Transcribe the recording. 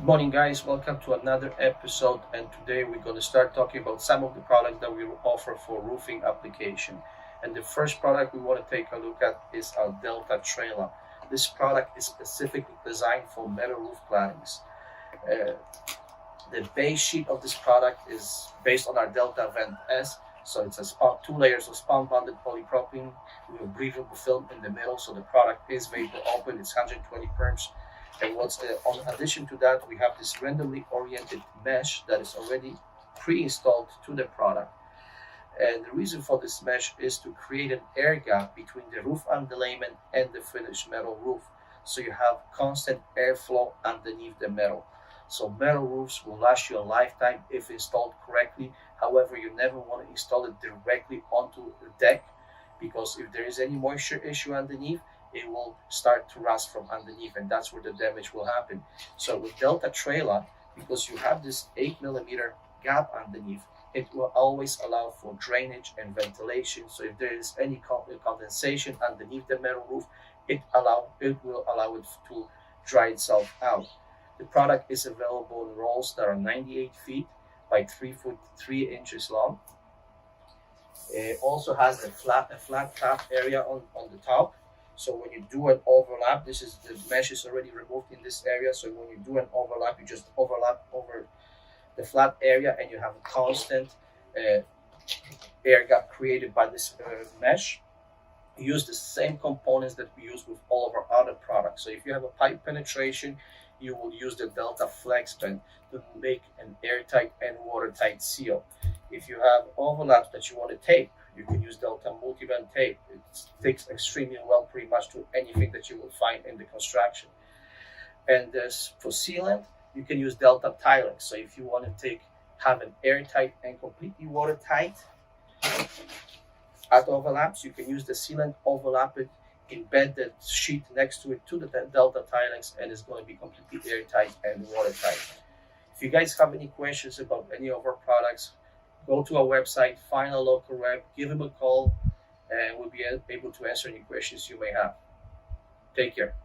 Morning guys, welcome to another episode, and today we're going to start talking about some of the products that we offer for roofing application. And the first product we want to take a look at is our DELTA TRELA. This product is specifically designed for metal roof claddings. The base sheet of this product is based on our DELTA Vent S. So it's two layers of spawn-bonded polypropylene with a breathable film in the middle. So the product is vapor open, it's 120 perms. And on addition to that, we have this randomly oriented mesh that is already pre-installed to the product. And the reason for this mesh is to create an air gap between the roof underlayment and the finished metal roof. So you have constant airflow underneath the metal. So metal roofs will last you a lifetime if installed correctly. However, you never want to install it directly onto the deck, because if there is any moisture issue underneath, it will start to rust from underneath, and that's where the damage will happen. So with DELTA TRELA, because you have this 8mm gap underneath, it will always allow for drainage and ventilation. So if there is any condensation underneath the metal roof, it will allow it to dry itself out. The product is available in rolls that are 98 feet by 3 foot 3 inches long. It also has a flat top area on the top. So when you do an overlap, the mesh is already removed in this area. So when you do an overlap, you just overlap over the flat area, and you have a constant air gap created by this mesh. You use the same components that we use with all of our other products. So if you have a pipe penetration, you will use the DELTA Flex Pen to make an airtight and watertight seal. If you have overlaps that you want to tape, you can use DELTA Multivent tape. It sticks extremely well pretty much to anything that you will find in the construction. And for sealant, you can use DELTA Tilex. So if you want to have an airtight and completely watertight at overlaps, you can use the sealant, overlap it, embed the sheet next to it to the DELTA Tilex, and it's going to be completely airtight and watertight. If you guys have any questions about any of our products, go to our website, find a local rep, give him a call, and we'll be able to answer any questions you may have. Take care.